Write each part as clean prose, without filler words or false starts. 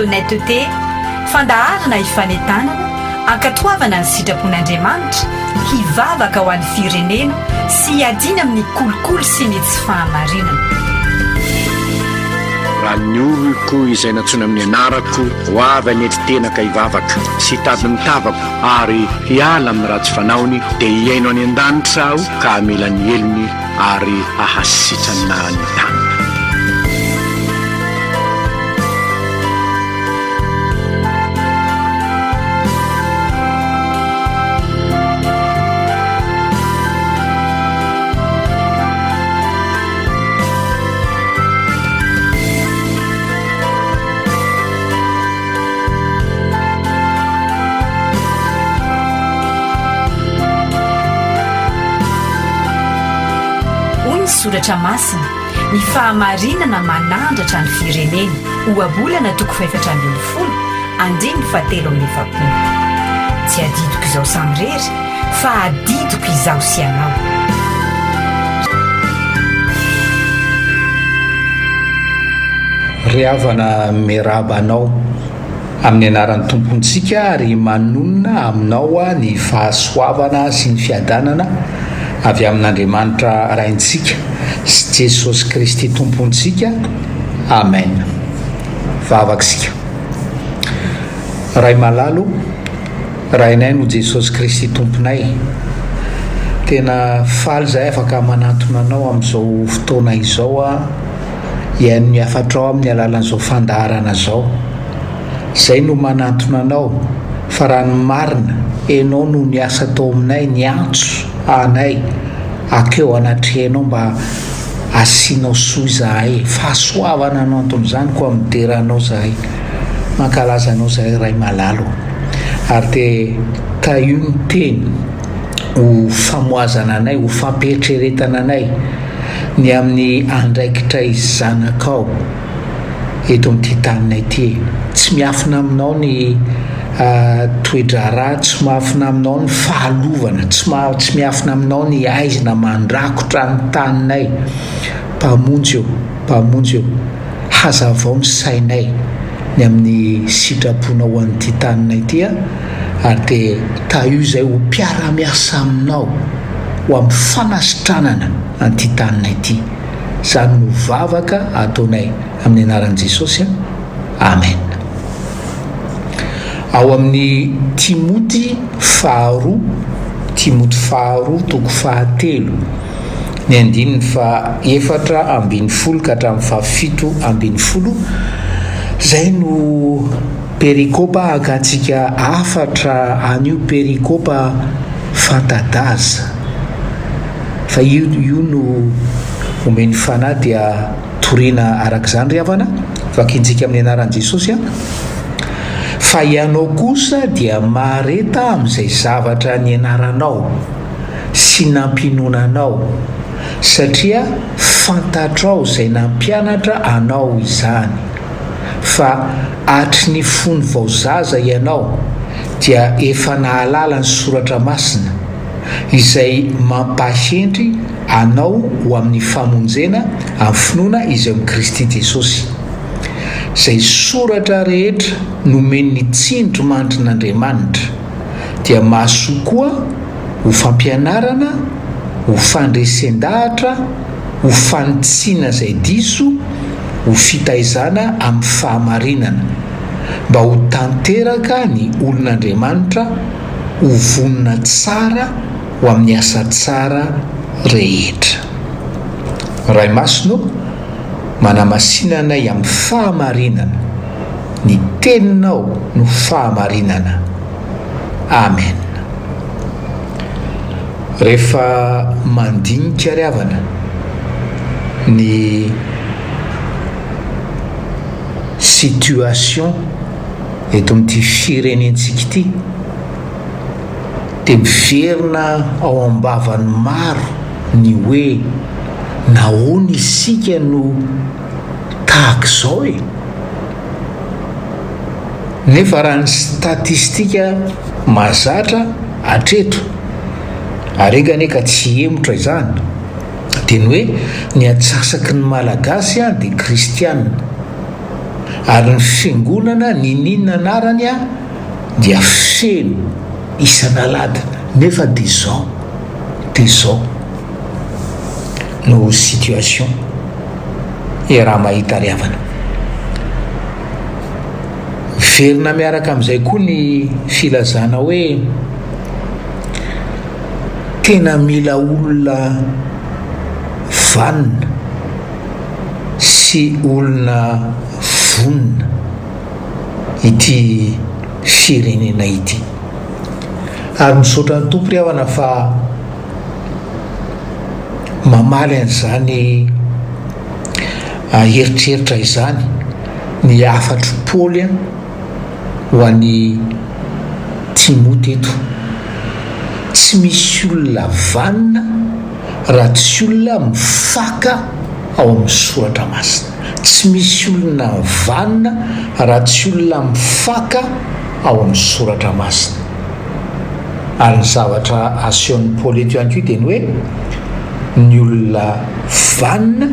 d'honnêteté fandaharana hifanentanana ankatoavana ny sitrapon'andriamanitra hivavaka ho an'ny firenena sy hiadiana amin'ny kolokolo sy ny tsy fahamarinana. raha ny oloko izay nantsona amin'ny anarako ho avy anety tena ka hivavaka sy hitady mitavako ary hiala amin'ny raha tsy fanaony dia hiaino any an-danitra aho ka hamela ny elony ary ahasitrana ny tanana. soratra masina ny fahamarinana manandratra ny firenena oabolana toko 710 andiny fatelo amin'ny efapolo. Tsy adidiko izao samirery fa adidiko izaho sy anao. Ry havana miarabanao amin'ny anaran'ny tompontsika ary manonona aminao ny fahasoavana sy ny fiadanana avy amin'Andriamanitra raintsika sy Jesosy Kristy tompontsika. Amen. Vavaksika. Ray malalo, rainay no Jesosy Kristy tomponay. Tena faly zay afaka manatona anao amin'izao fotoana izao ihaino ny afatrao amin'ny alalan'izao fandaharana zao. Zay no manatona anao fa raha ny marina enao no ny asa tao aminay ny antso anay akeo anatrehanao mba asianao soa zahay, fahasoavana anao anton'izany koa mideranao zahay, mankalaza anao zahay ray malalo. Ary te taio ny teny ho famoazana anay, ho fampietreretana anay ny amin'ny andraikitra zanakao eto amin'ity taninay ity. Tsy miafina aminao ny toedra raha, tsy miafina aminao ny fahalovana, tsy miafina aminao ny aizina mandrakotra ny taninay. Mpamonjy eo hazavao ny sainay ny amin'ny sitraponao an'ity taninay ity ary te taio zay ho mpiara-miasa aminao ho amin'ny fanasitranana an'ity taninay ity. Zany no vavaka ataonay amin'ny anaran'i Jesosy. Amen. Ao amin'ny Timoty faharoa toko 7 ny 4:7 ka hatramin'ny 7:10 zay no perikopa akantsika afatra anio perikopa fantadaza fa io no omeny fanahy dia torina arak'izany ry havana vakintsika amin'ny anaran'i Jesosy. Fa ianao kosa dia mareta amin'izay zavatra ny anaranao sy nampinonanao satria fantatrao zay nampianatra anao izany. Fa atry ny fony vaozaza ianao dia efa nahalala ny soratra masina izay mampahendry anao ho amin'ny famonjena amin'ny finoana izy amin'ny Kristy Jesosy. Zay soratra rehetra nomeny ny tsindro mandrin'Andriamanitra dia mahasoa koa ho fampianarana, ho fandresen-dahatra, ho fanitsiana zay diso, ho fitaizana amin'ny fahamarinana mba ho tanteraka ny olon'Andriamanitra ho vonona tsara ho amin'ny asa tsara rehetra. Ray masino manamasinanay amin'ny fahamarinana, ny teninao no fahamarinana. Amen. Rehefa mandinika ry havana ny situation eto amin'ity firenentsika ity dia miverina ao am-bavany maro ny hoe nahoana isika no tahaka izao nefa raha ny statistika mazatra hatreto arengane ka tsy emotra izany dia ny hoe ny atsasaky ny malagasy dia kristianina ary ny fiangonana nininna anarany a dia feno isanalady nefa de zao no situation raha mahita riavana. Verina miaraka amin'izay koa ny filazana hoe tena mila olona vanina sy olona vonina ity firenena ity, ary misaotra ny tompo riavana fa mamaly an'izany eritreritra izany ny afatro Paoly ho an'ny Timote eto. Tsy misy olona vanina raha tsy olona mifaka ao amin'ny soratra masina. Tsy misy olona vanina raha tsy olona mifaka ao amin'ny soratra masina. Ary ny zavatra asehon'ny Paoly eto ihany koa dia ny hoe ny olona vanina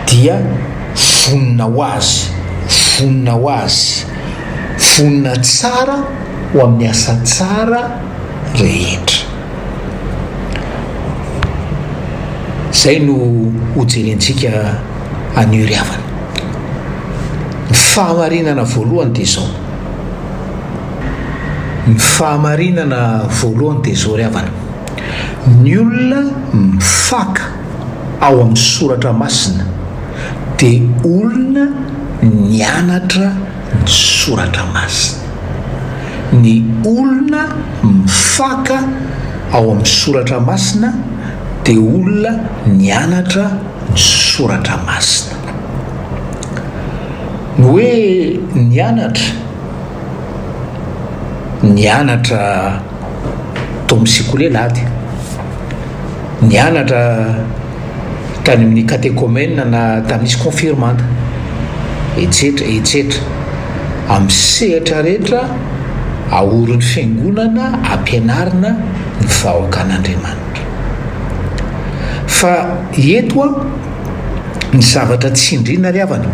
dia vonina ho azy, vonina tsara ho amin'ny asa tsara rehetra. Zay no hojerentsika anio riavana. Ny fahamarinana voalohany dia zao. Ny fahamarinana voalohany dia zao riavana. Ny olona mifaka ao amin'ny soratra masina dia olona nianatra ny soratra masina. Ny olona mifaka ao amin'ny soratra masina dia olona nianatra ny soratra masina. Ny hoe nianatra tao amin'ny sekoly nianatra tany amin'ny katekomena na tamin'nisy confirmanda etsetra amin'ny sehatra rehetra aoron'ny fiangonana ampianarina ny vahoakan'Andriamanitra. Fa eto ny zavatra tsindriana riavana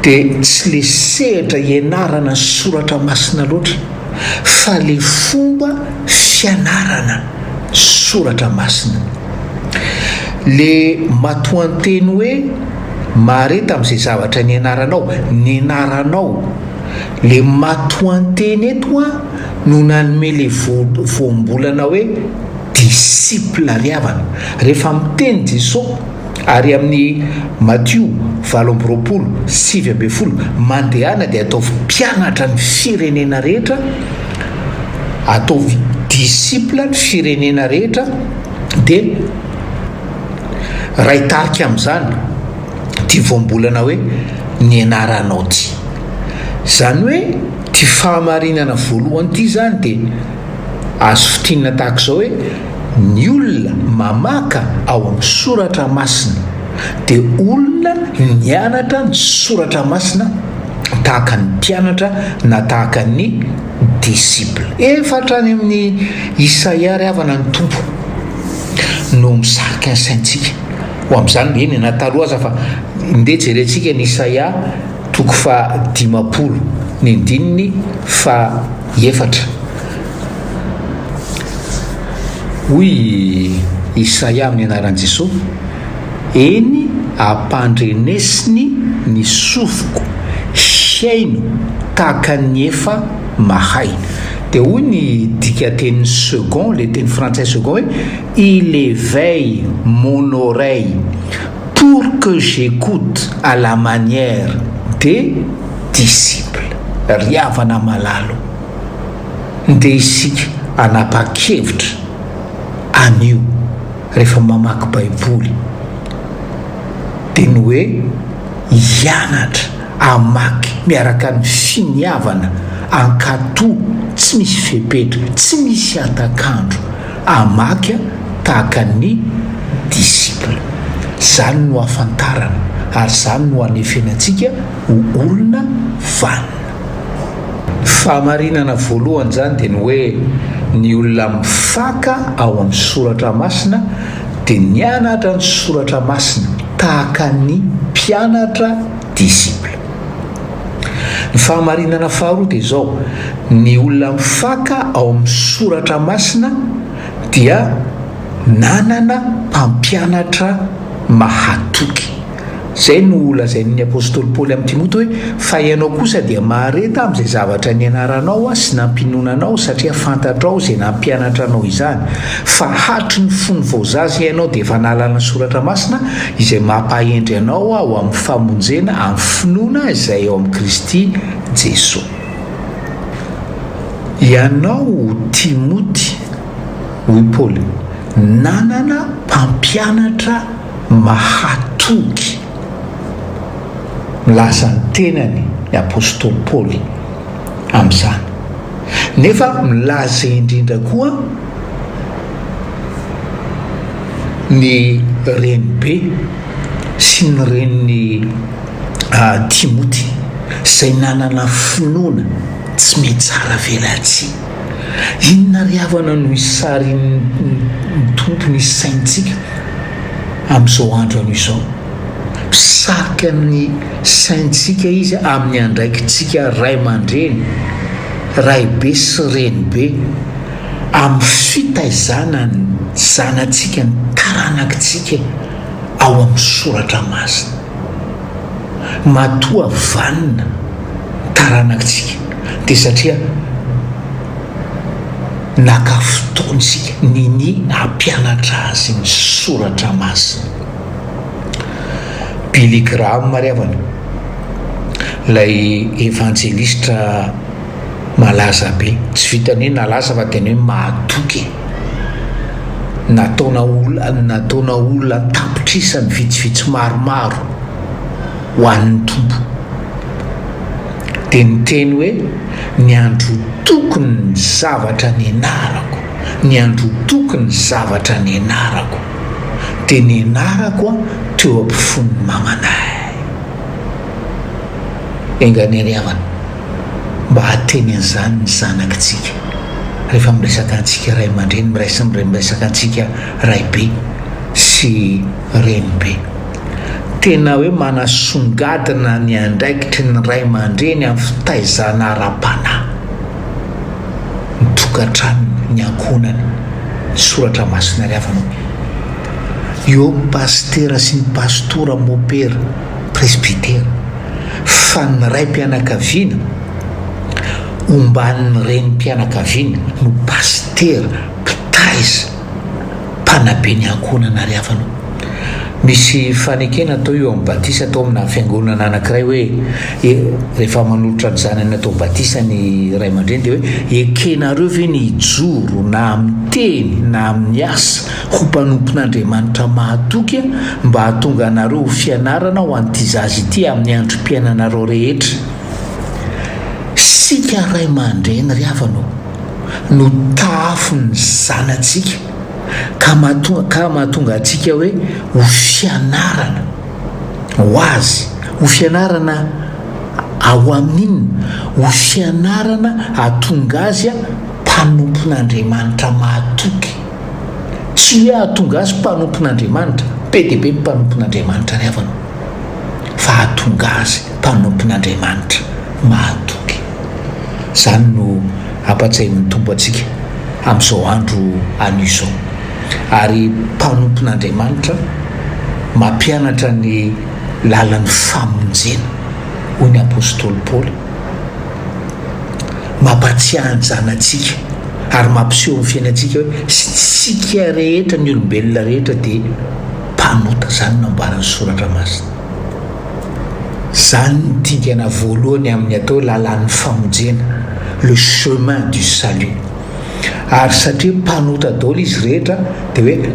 dia tsy le sehatra ianarana soratra masina loatra fa le fomba fianarana soratra masina. Le matoan-teny hoe mareta amin'izay zavatra nianaranao, le matoan-teny eto no nanome le voambolana hoe disciple riavana. Rehefa miteny Jesosy ary amin'ny Matthieu 7:20 mandehana dia ataovy mpianatra ny firenena rehetra, ataovy disciple ny firenena rehetra, dia ray tarika amin'izany ty voambolana hoe nianaranao ty. Zany hoe ty fahamarinana voalohany ty zany dia azo fitinana tahak'izao hoe ny olona mamaka ao amin'ny soratra masina dia olona nianatra ny soratra masina tahaka ny mpianatra na tahaka ny disciple. Efa hatrany amin'ny Isaia riavana ny tompo no misarika ny saintsika ho amin'izany eny nataloha aza fa ndeha jerentsika ny Isaia 50:9. Hoy Isaia amin'ny anaran'i Jesosy: eny ampandrenesiny ny sofiko hiaino tahaka ny efa mahay. Dia hoy ny dikateny second, le teny frantsay second hoe il éveille mon oreille pour que j'écoute à la manière des disciples. Riavana malalo ndeha isika anapa-kevitra anio rehefa mamaky baiboly dia ny hoe hianatra amaky miaraka ny finiavana ankatoa, tsy misy fepetra, tsy misy atakandro, amaky tahaka ny disciple. Zany no afantarana ary zany no anefenantsika ho olona vanina. Fahamarinana voalohany zany dia ny hoe ny olona mifaka ao amin'ny soratra masina dia nianatra ny soratra masina tahaka ny mpianatra disciple. ny fahamarinana faharoa dia izao: ny olona mifaka ao amin'ny soratra masina dia nanana mpampianatra mahatoky. Zay no lazain'ny apôstôly Paoly amin'ny Timoty hoe fa ianao kosa dia mahareta amin'izay zavatra nianaranao sy nampinonanao, satria fantatrao izay nampianatra anao izany. Fa hatry ny fony voazazy ianao dia efa nahalala soratra masina izay mampahendry anao ao amin'ny famonjena amin'ny finoana izay ao amin'ny Kristy Jesosy. Ianao Timoty, hoy Paoly, nanana mpampianatra mahatoky. Milaza ny tenany ny apôstôly Paoly amin'izany. Nefa milaza indrindra koa ny renibe sy ny reniny Timoty izay nanana finoana tsy mety tsara velantsy. Inona ry havana no isary ny tompony saintsika amin'izao andro an'izao? Pisarika ny saintsika izy amin'ny andraikitsika ray aman-dreny, raibe sy renibe, amin'ny fitaizana ny zanatsika, ny taranakitsika ao amin'ny soratra masina. Matoa vanina taranakitsika dia satria naka fotoantsika niny hampianatra azy ny soratra masina. Billy Graham mariavana, ilay evanjelistra malaza be, tsy vitany hoe nalaza fa teny hoe mahatoky. Nataona olona tapitrisany vitsivitsy maromaro ho an'ny tompo. Dia niteny hoe ny andro tokony ny zavatra nianarako, ny andro tokony ny zavatra nianarako, dia nianarako teo ampifon'ny mamanay. Engany havana, mba hateny an'izany ny zanakitsika rehefa miresaka antsika ray aman-dreny, miresaka antsika raibe sy renibe. Tena hoe manasongadina ny andraikitry ny ray aman-dreny amin'ny fitaizana ara-panahy, ny tokantrano, ny ankonany, ny soratra masina ry havana. Eo ny pastera sy ny pastora mopera presbitera, fa ny ray mpianakaviana omban'ny renim-pianakaviana no pastera, mpitaiza, mpanabe ny ankonana ry havana. Misy fanekena atao eo amin'ny batisa atao amina fiangonana anankiray hoe rehefa manolotra ny zanany atao batisa ny ray aman-dreny dia hoe ekenareo ve ny hijoro na amin'ny teny na amin'ny asa ho mpanompon'Andriamanitra mahatoky mba hahatonga anareo ho fianarana ho an'ity zazy ity amin'ny androm-piainanareo rehetra. Sika ray aman-dreny ry havana no tafon'ny zanatsika ka mahatonga atsika hoe ho fianarana ho azy, ho fianarana ao amin'inona, ho fianarana hahatonga azy mpanompon'Andriamanitra mahatoky. Tsy hoe hahatonga azy mpanompon'Andriamanitra be dia be mpanompon'Andriamanitra ry havana, fa hahatonga azy mpanompon'Andriamanitra mahatoky. Izany no ampatsahiny tompo atsika amin'izao andro an'izao. Ary mpanompon'Andriamanitra mampianatra ny lalan'ny famonjena, hoy ny apôstôly Paoly, mampatsiahy ny zanatsika ary mampiseho amin'ny fiainantsika hoe sika rehetra, ny olombelona rehetra dia mpanota. Zany nambaran'ny soratra masina. Zany ny dingana voalohany amin'ny atao lalan'ny famonjena, le chemin du salut. Ary satria mpanota daholo izy rehetra dia hoe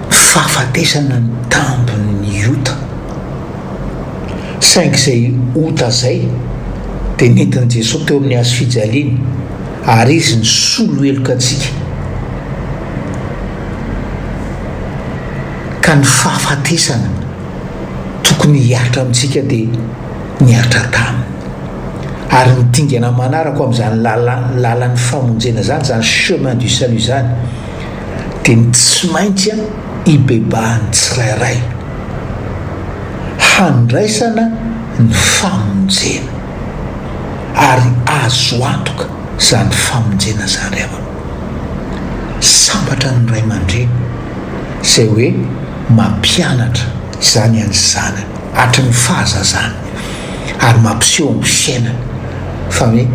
fahafatesana ny tambony ota. Saingy izay ota izay dia nentin'i Jesosy teo amin'ny hazo fijaliana, ary izy ny solo heloka antsika. Ka ny fahafatesana tokony hiaritra amintsika dia niaritra taminy. Ary ny dingana manarako amin'izany lalan'ny famonjena zany, zany chemin du salut zany, dia ny tsy maintsy hibebahany tsirairay handraisana ny famonjena. ary azo antoka zany famonjena zany avana. Sambatra ny ray aman-dreny izay hoe mampianatra izany any zanany hatry ny fahazazany ary mampiseho amin'ny fiainana fa hoe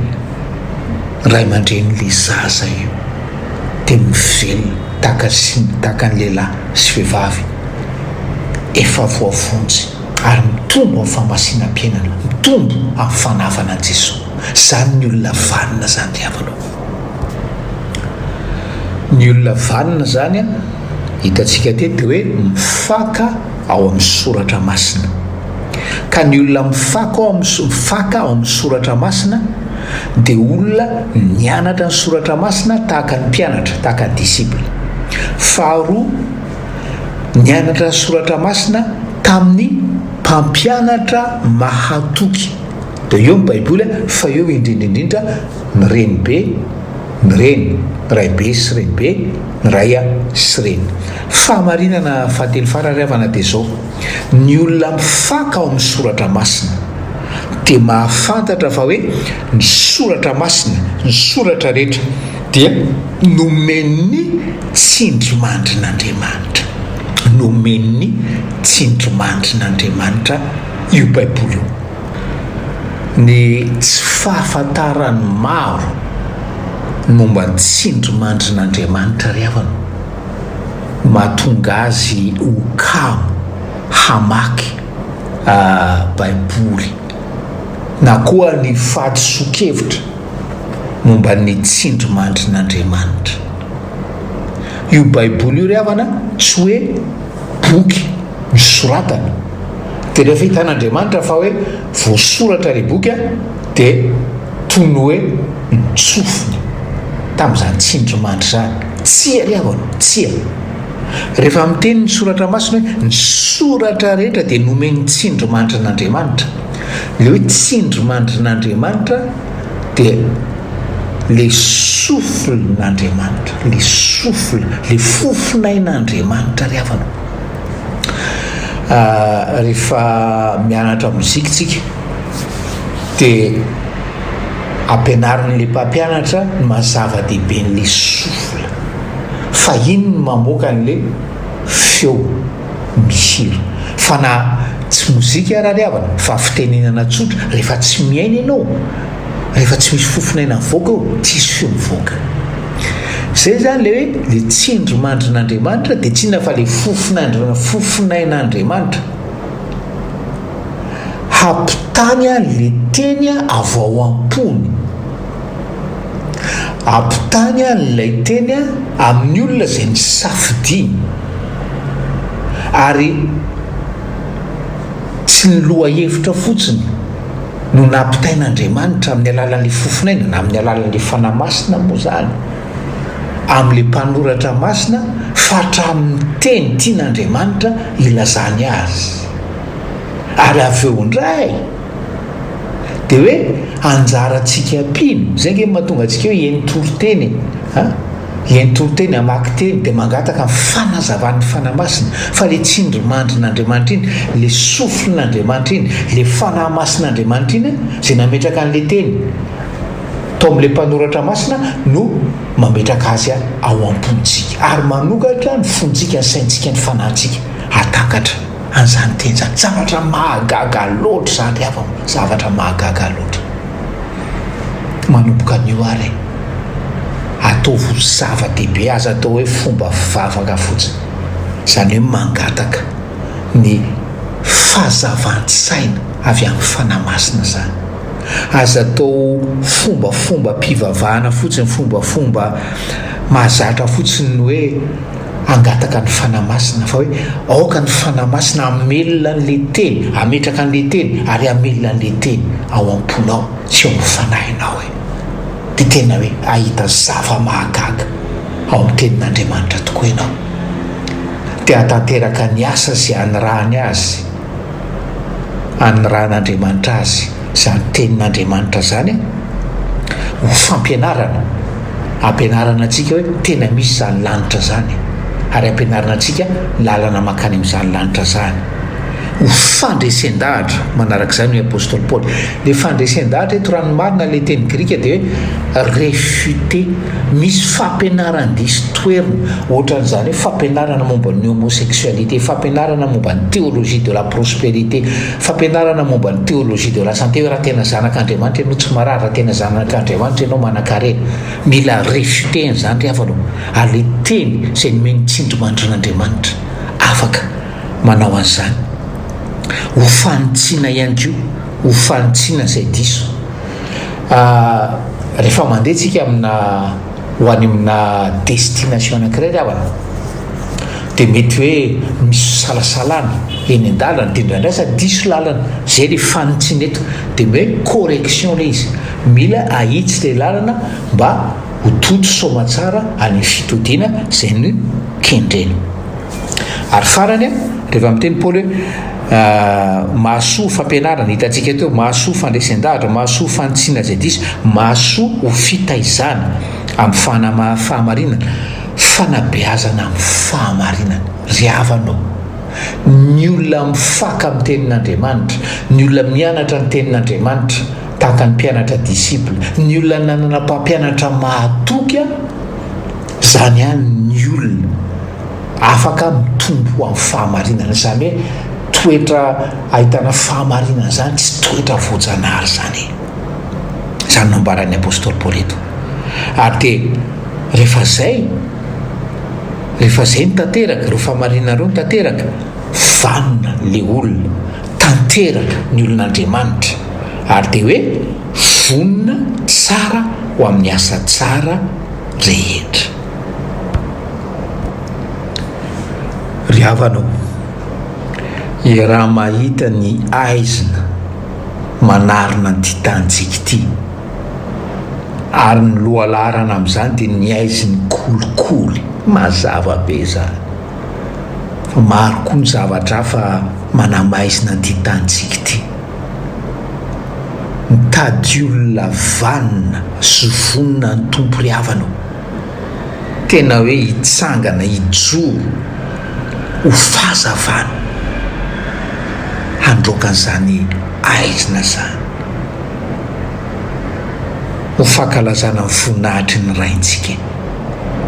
ray aman-dreny le zaza io dia mivelona tahaka ny lehilahy sy vehivavy efa voavonjy ary mitombo amin'ny famasinam-piainana, mitombo amin'ny fanavana an' Jesosy. Zany ny olona vanina zany diavanao. Ny olona vanina zany a hitantsika teto dia hoe mifaka ao amin'ny soratra masina. Ka ny olona mifaka ao amin'ny soratra masina dia olona nianatra ny soratra masina tahaka ny mpianatra, tahaka ny disipla. Faharoa, nianatra ny soratra masina tamin'ny mpampianatra mahatoky. Dia eo ny baiboly fa eo indrindraindrindra ny renibe, ny reny, raibe sy renibe, ny raya sy reny. Fahamarinana fahatelo farany avana dia zao: ny olona mifaka ao amin'ny soratra masina dia mahafantatra fa hoe ny soratra masina, ny soratra rehetra dia nomen'ny tsindrimandrin'Andriamanitra, nomen'ny tsindrimandrin'Andriamanitra io baiboly io. Ny tsy fahafantarany maro momba ny tsindrimandrin'Andriamanitra ry havana mahatonga azy ho kamo hamaky baiboly na koa ny fahadiso-kevitra momba ny tsindrimandrin'Andriamanitra. Io baiboly io ry havana tsy hoe boky misoratana dia rehefa hitan'Andriamanitra fa hoe voasoratra le boky dia toy ny hoe nitsofiny tamin'izany tsindrimandry zany. Tsia ry havana, tsia. Rehefa miteny ny soratra masina hoe ny soratra rehetra dia nomen'ny tsindrimandrin'Andriamanitra. Le hoe tsindrimandrin'Andriamanitra dia le soflen'Andriamanitra, le sofle, le fofinain'Andriamanitra ry havana. Rehefa mianatra mozika tsika dia ampianarin'le mpampianatra ny mazava-dehibe n'le sofla, fa iny no mamoaka n'le feo mihira. Fa na tsy mozika raha ry havana fa fitenenana tsotra, rehefa tsy miaina ianao, rehefa tsy misy fofinaina mivoaka eo, tsisy feo mivoaka. Zay zany le hoe le tsindrimandrin'Andriamanitra dia tsinona fa le fofinain'Andriamanitra hampitany le teny avy ao am-pony, hampitany n'ilay teny amin'ny olona izay ny safidiny, ary tsy ny loha-hevitra fotsiny no nampitain'Andriamanitra amin'ny alalan'le fofinaina na amin'ny alalan'le fanahy masina moa zany amin'le mpanoratra masina, fa hatramin'ny teny tian'Andriamanitra ilazany azy. Ary avy eo indray dia hoe anjarantsika mpino, zay nge mahatonga antsika hoe eny toroteny, eny toroteny hamaky teny dia mangataka ny fanazavan'ny fanahy masina. Fa le tsindrimandrin'Andriamanitra iny, le soflin'Andriamanitra iny, le fanahy masin'Andriamanitra iny izay nametraka an'le teny tao amin'le mpanoratra masina no mametraka azy ao am-pontsika ary manokatra ny fontsika, ny saintsika, ny fanahintsika hatakatra an'izany teny zany. Zavatra mahagaga loatra zany ry havana, zavatra mahagaga loatra. Manomboka an'io ary ataovy zava-dehibe azy, atao hoe fomba vavaka fotsiny, izany hoe mangataka ny fahazavan-tsaina avy amin'ny fanahy masina zany. Aza atao fombafomba mpivavahana fotsiny, fombafomba mahazatra fotsiny hoe angataka ny fanahy masina, fa hoe aoka ny fanahy masina amelona an'le teny, ametraka an'le teny ary amelona an'le teny ao am-ponao sy ao amin'ny fanahinao dia tena hoe ahita zava-mahagaga ao amin'ny tenin'Andriamanitra tokoa ianao. Dia hatanteraka ny asa izay anirahany azy, anirahan'Andriamanitra azy izany tenin'Andriamanitra zany ho fampianarana, ampianarana antsika hoe tena misy zany lanitra zany, ary ampianarana antsika lalana mankany amin'izany lanitra zany. ho fandresen-dahatra manarak'izany ny apôstôly paoly. Le fandresen-dahatra eto ranomarina le teny grika dia hoe réfuté, misy fampianaran-diso toerina ohatran'izany hoe fampianarana momba ny homosexualité, fampianarana momba ny théologie de la prospérité, fampianarana momba ny théologie de la santé. Hoe raha tena zanak'Andriamanitra ianao tsy marary, raha tena zanak'Andriamanitra ianao manan-karena, mila réfuté an'izany ry havanao. Ary le teny izay nomeny tsindrimandrin'Andriamanitra afaka manao an'izany. Ho fanitsiana ihany koa, ho fanitsiana izay diso. Rehefa mandeha tsika amina ho any amina destination anankiray ry havana, dia mety hoe misy salasalana eny an-dalana, dia indraindray sady diso lalana, zay le fanitsiana eto. Dia hoe correction le izy, mila ahitsy le lalana mba ho toto somatsara any fitodiana zay no kendreny. Ary farany rehefa miteny Paoly hoe mahasoa fampianarana, hitantsika teo mahasoa fandresen-dahatra, mahasoa fanitsiana zay diso, mahasoa ho fitaizana amin'ny fahamarinana, fanabeazana amin'ny fahamarinana. Ry havanao, ny olona mifaka amin'ny tenin'Andriamanitra, ny olona mianatra ny tenin'Andriamanitra tahaka ny mpianatra disipla, ny olona nanana mpampianatra mahatoky, zany ihany ny olona afaka mitombo amin'ny fahamarinana. Izany hoe toetra ahitana fahamarinana zany tsy toetra voajanahary zany, zany nombaran'ny apôstôly Paoly eto. Ary dia rehefa zay ny tanteraka, reo fahamarinana reo ny tanteraka, vanona le olona, tanteraka ny olon'Andriamanitra, ary dia hoe vonona tsara ho amin'ny asa tsara rehetra. Ry havanao, raha mahita ny aizina manarina ny titantsika ity, ary ny lohalarana amin'izany dia ny aiziny kolikoly, mazava be zany. Fa maro koa ny zavatra hafa manamaizina ny titantsika ity. Mitady olona vanona sy vonona ny tompo ry havanao, tena hoe hitsangana, hijoro, ho fahazavana handroakan'izany aizina zany, ho fankalazana ny voninahitry ny raintsika.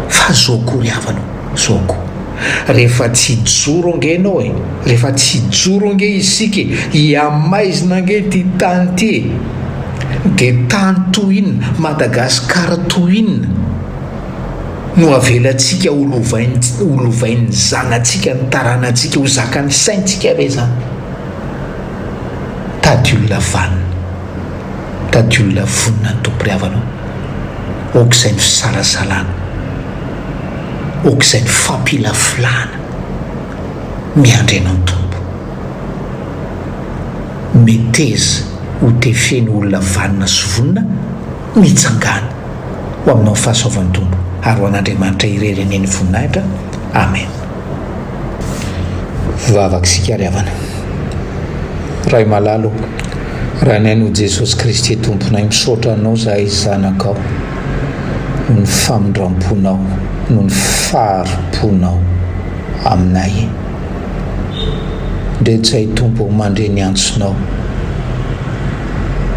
Fa zao koa ry havanao, zao koa rehefa tsy joro ange ianao rehefa tsy joro ange isika hiamaizina ange ty tany ty, dia tany toinina, Madagasikara toinina no avelantsika holovain'ny zanantsika, ny taranantsika, ho zakan'ny saintsika ve zany. Tady olona vanina, tady olona vonina ny tompo ry havanao, aok'izay ny fisalasalana, aok'izay ny fampilafilana miandry anao ny tompo. Meteza ho tefeny olona vanina sy vonina mitsangana ho aminao ny fahasoavan'ny tompo, ary ho an'Andriamanitra irereneny voninahitra. Amen. Vavaka sika ry havana. Ray malalo, raha ny aino Jesosy Kristy tomponay, misaotra anao zahay zanakao, no ny famindram-ponao, no ny faharom-ponao aminay. Ndretsay tompo mandre ny antsonao,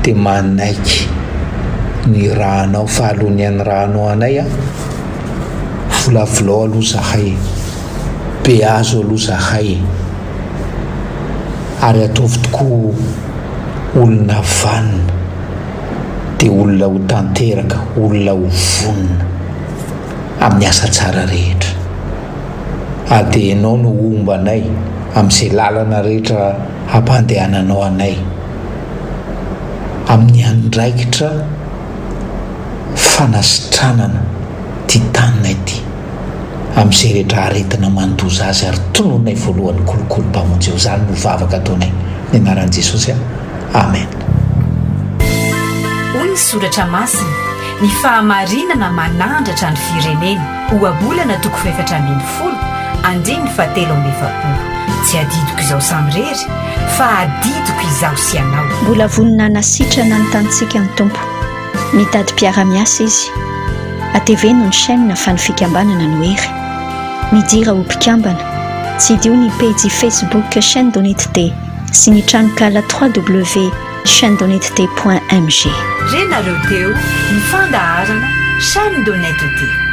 dia manaiky ny rahanao, fahalohany an'ny rahanao anay volavolao aloha zahay, be azo aloha zahay, ary ataovy tokoa olona vanina, dia olona ho tanteraka, olona ho vonina amin'ny asa tsara rehetra. Ary dia ianao no omba anay amin'izay lalana rehetra hampandehananao anay, amin'ny andraikitra fanasitranana ty taninay ty, amin'izay rehetra aretina mandoza azy, ary tononay voalohany kolokolo mpamonjy eo. Zany no vavaka ataonay ny anaran'i Jesosy. Amen. Hoy ny soratra masina, ny fahamarinana manandratra ny firenena, ho abolana 240 andiny 720. Tsy adidiko izao samy rery, fa adidiko izaho sy anao. Mbola vonina nasitrana ny tanitsika ny tompo, mitady mpiara-miasa izy, ateveno ny chaîne fa ny fikambanana no hery, midira ho mpikambana, tsy dio ny pejy facebook chaîne donetité sy ny tranokala 3w chaînedonetité.mg renareo teo ny fandaharana chaîne donetité